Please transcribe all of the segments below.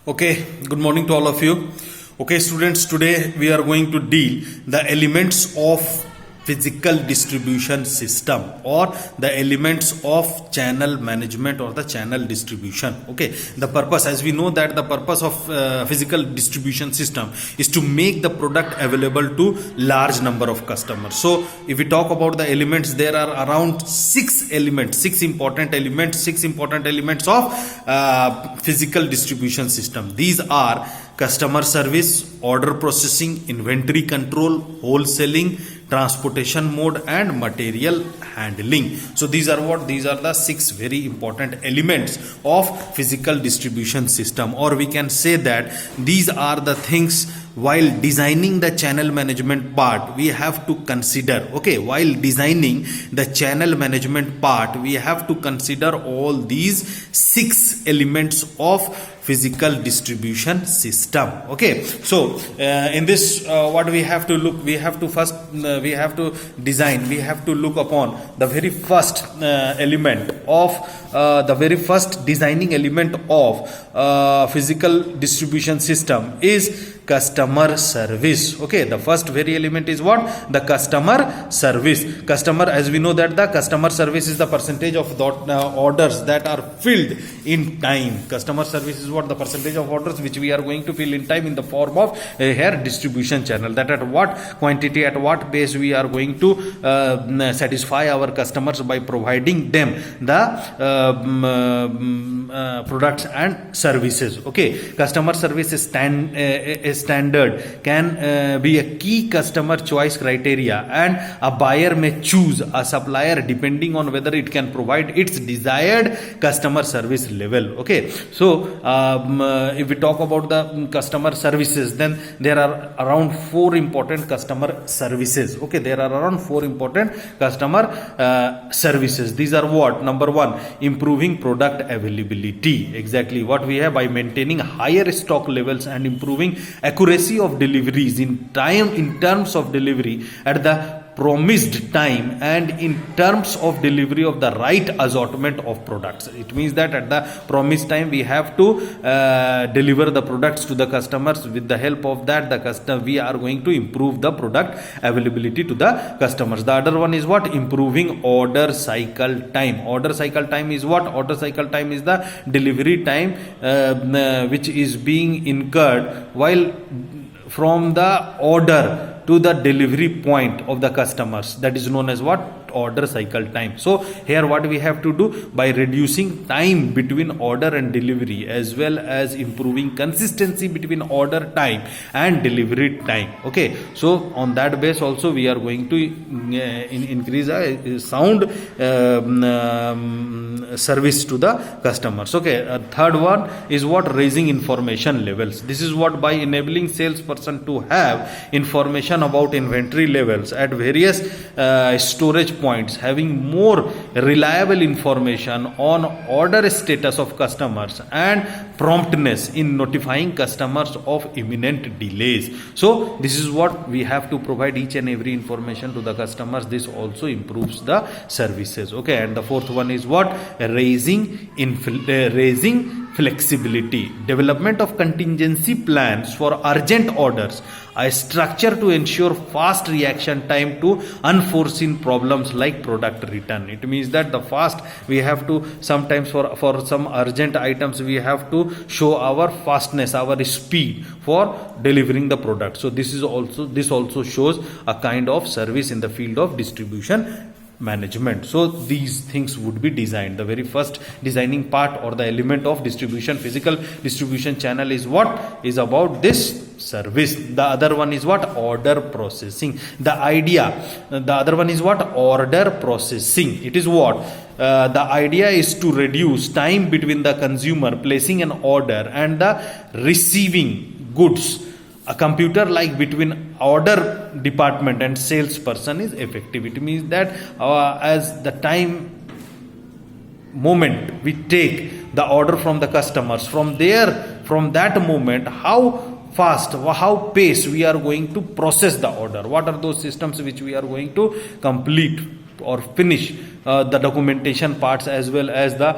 Okay, good morning to all of you. Okay, students, today we are going to deal the elements of physical distribution system or the elements of channel management or the channel distribution. Okay, the purpose, as we know that the purpose of physical distribution system is to make the product available to large number of customers. So if we talk about the elements, there are around six important elements of physical distribution system. These are customer service, order processing, inventory control, wholesaling, transportation mode, and material handling. So these are the six very important elements of physical distribution system, or we can say that these are the things while designing the channel management part we have to consider. Okay, while designing the channel management part we have to consider all these six elements of physical distribution system. Okay, so in this what we have to look, we have to first we have to design, we have to look upon the very first element of the very first designing element of physical distribution system is customer service. Okay, the first very element is what? The customer service. Customer, as we know that the customer service is the percentage of orders that are filled in time. Customer service is what? The percentage of orders which we are going to fill in time in the form of a hair distribution channel, that at what quantity, at what pace we are going to satisfy our customers by providing them the products and services. Okay, customer service is standard can be a key customer choice criteria, and a buyer may choose a supplier depending on whether it can provide its desired customer service level. Okay, so if we talk about the customer services, then there are around four important customer services. Okay, there are around four important customer services. These are what? Number one, improving product availability. Exactly what we have, by maintaining higher stock levels and improving accuracy of deliveries in terms of delivery at the promised time and in terms of delivery of the right assortment of products. It means that at the promised time we have to deliver the products to the customers. With the help of that, we are going to improve the product availability to the customers. The other one is what? Improving order cycle time. Order cycle time is what? Order cycle time is the delivery time which is being incurred while from the order to the delivery point of the customers. That is known as what? Order cycle time. So here what we have to do, by reducing time between order and delivery as well as improving consistency between order time and delivery time. Okay, so on that base also we are going to increase a sound service to the customers. Okay, third one is what? Raising information levels. This is what? By enabling salesperson to have information about inventory levels at various storage points, having more reliable information on order status of customers and promptness in notifying customers of imminent delays. So this is what we have to provide each and every information to the customers. This also improves the services. Okay, and the fourth one is what? Raising flexibility. Development of contingency plans for urgent orders. A structure to ensure fast reaction time to unforeseen problems like product return. It means that the fast we have to sometimes for some urgent items we have to show our fastness, our speed for delivering the product. So this also shows a kind of service in the field of distribution management. So these things would be designed. The very first designing part or the element of distribution, physical distribution channel, is what? Is about this service. The other one is what? Order processing. The other one is what? Order processing. It is what? The idea is to reduce time between the consumer placing an order and the receiving goods. A computer like between order department and salesperson is effective. It means that as the time moment we take the order from the customers, from that moment, how fast, how pace we are going to process the order. What are those systems which we are going to complete or finish the documentation parts as well as the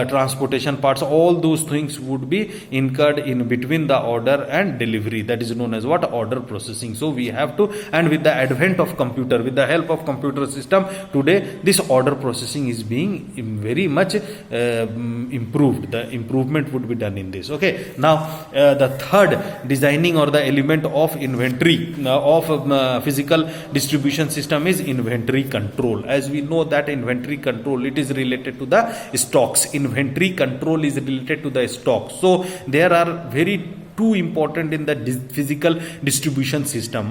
transportation parts, all those things would be incurred in between the order and delivery. That is known as what? Order processing. So we have to, and with the advent of computer, with the help of computer system today, this order processing is being very much improved. The improvement would be done in this. Okay, now the third designing or the element of inventory of physical distribution system is inventory control. As we know that inventory control, it is related to the stocks. Inventory control is related to the stocks. So there are very two important in the physical distribution system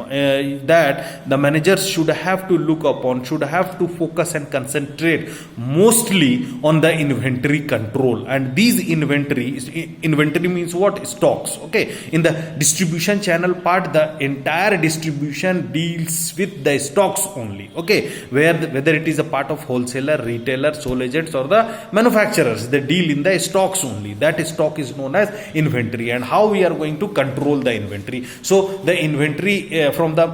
that the managers should have to look upon, should have to focus and concentrate mostly on the inventory control. And these inventory means what? Stocks. Okay, in the distribution channel part, the entire distribution deals with the stocks only. Okay, whether it is a part of wholesaler, retailer, sole agents or the manufacturers, they deal in the stocks only. That stock is known as inventory. And how we are going to control the inventory? So the inventory from the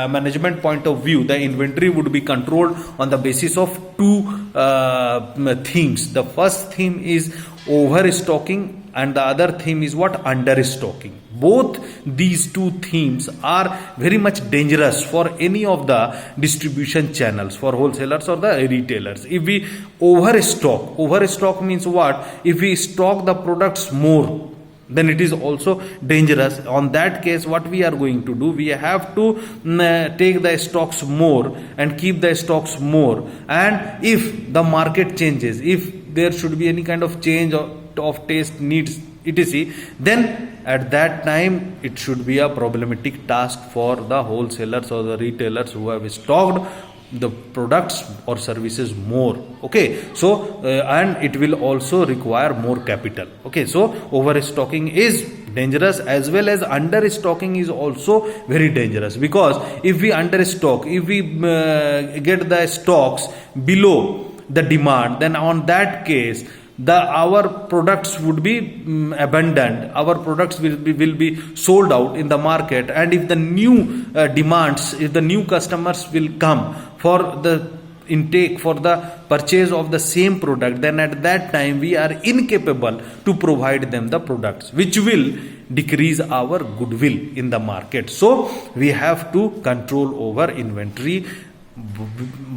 management point of view, the inventory would be controlled on the basis of two themes. The first theme is overstocking and the other theme is what? Understocking. Both these two themes are very much dangerous for any of the distribution channels, for wholesalers or the retailers. If we overstock means what? If we stock the products more, then it is also dangerous. On that case, what we are going to do? We have to take the stocks more and keep the stocks more. And if the market changes, if there should be any kind of change of taste, needs, etc., then at that time it should be a problematic task for the wholesalers or the retailers who have stocked the products or services more. Okay, so and it will also require more capital. Okay, so overstocking is dangerous as well as understocking is also very dangerous, because if we understock, if we get the stocks below the demand, then on that case our products would be abandoned, our products will be sold out in the market. And if the new demands, if the new customers will come for the intake, for the purchase of the same product, then at that time we are incapable to provide them the products, which will decrease our goodwill in the market. So we have to control over inventory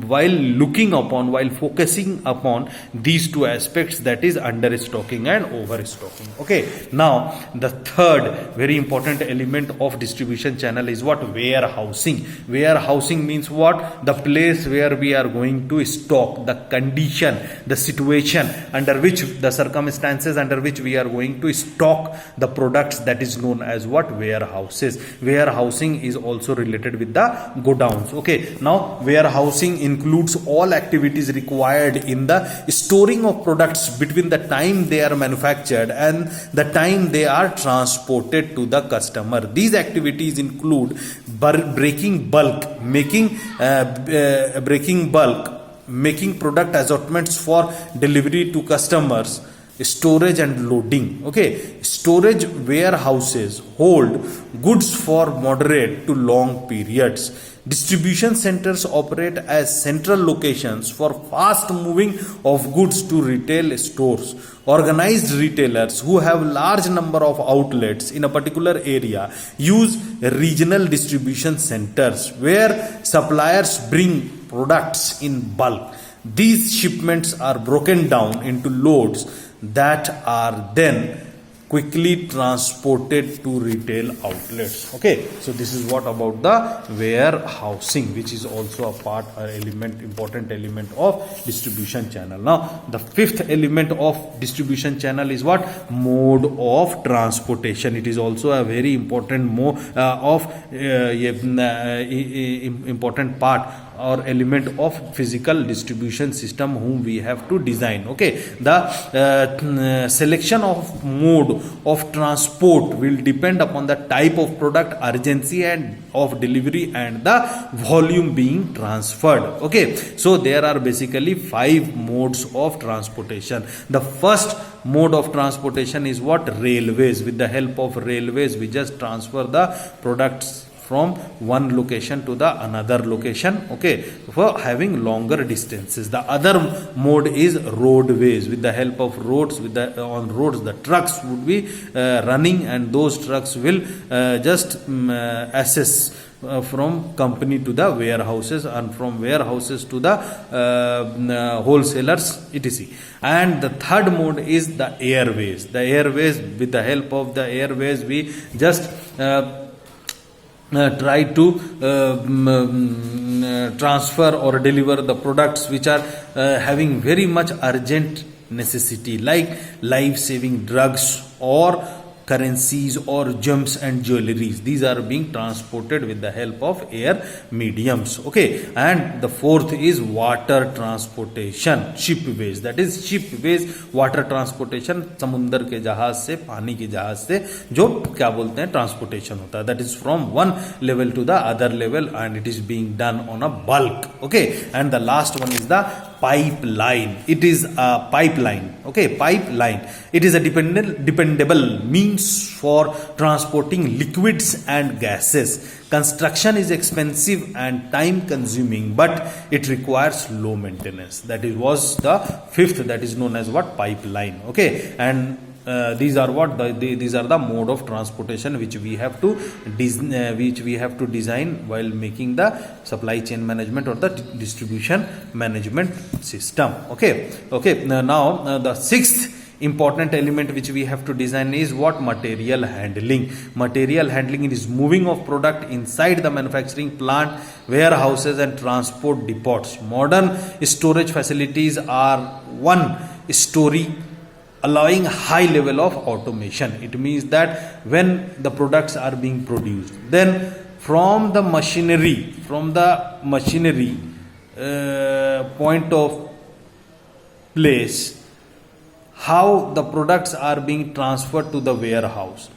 while focusing upon these two aspects, that is understocking and overstocking. Okay, now the third very important element of distribution channel is what? Warehousing. Warehousing means what? The place where we are going to stock, the condition, the situation under which, the circumstances under which we are going to stock the products, that is known as what? Warehouses. Warehousing is also related with the godowns. Okay, now warehousing includes all activities required in the storing of products between the time they are manufactured and the time they are transported to the customer. These activities include breaking bulk, making product assortments for delivery to customers, storage and loading. Okay, storage warehouses hold goods for moderate to long periods. Distribution centers operate as central locations for fast moving of goods to retail stores. Organized retailers who have large number of outlets in a particular area use regional distribution centers where suppliers bring products in bulk. These shipments are broken down into loads that are then quickly transported to retail outlets. Okay, so this is what about the warehousing, which is also a part or element, important element of distribution channel. Now the fifth element of distribution channel is what? Mode of transportation. It is also a very important important part or element of physical distribution system whom we have to design. Okay, the selection of mode of transport will depend upon the type of product, urgency and of delivery and the volume being transferred. Okay, so there are basically 5 modes of transportation. The first mode of transportation is what? Railways. With the help of railways we just transfer the products from one location to the another location, okay, for having longer distances. The other mode is roadways. With the help of roads, on roads the trucks would be running, and those trucks will just access from company to the warehouses, and from warehouses to the wholesalers, etc. And the third mode is the airways. The airways, with the help of the airways, we just try to transfer or deliver the products which are having very much urgent necessity, like life saving drugs or currencies or gems and jewelries. These are being transported with the help of air mediums, okay. And the fourth is water transportation, shipways. That is shipways, water transportation, समुंदर के जहाज से, पानी के जहाज से जो क्या बोलते हैं ट्रांसपोर्टेशन होता है. That is from one level to the other level, and it is being done on a bulk, okay. And the last one is the pipeline. It is a pipeline, okay. Pipeline, it is a dependable means for transporting liquids and gases. Construction is expensive and time consuming, but it requires low maintenance. That was the fifth, that is known as what? Pipeline, okay. And these are what these are the mode of transportation which we have to design while making the supply chain management or the distribution management system, okay. Now the sixth important element which we have to design is what? Material handling. Material handling is moving of product inside the manufacturing plant, warehouses and transport depots. Modern storage facilities are one story, allowing high level of automation. It means that when the products are being produced, then from the machinery point of place, how the products are being transferred to the warehouse,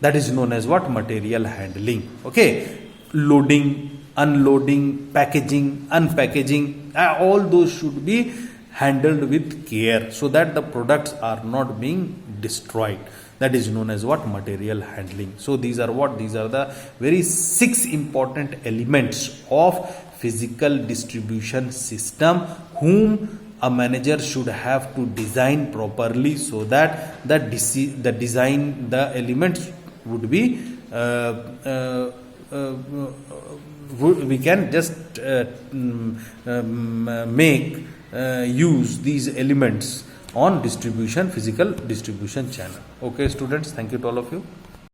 that is known as what? Material handling, okay. Loading, unloading, packaging, unpackaging, all those should be handled with care so that the products are not being destroyed. That is known as what? Material handling. So these are what? These are the very 6 important elements of physical distribution system whom a manager should have to design properly, so that the elements would be we can just use these elements on physical distribution channel. Okay students, thank you to all of you.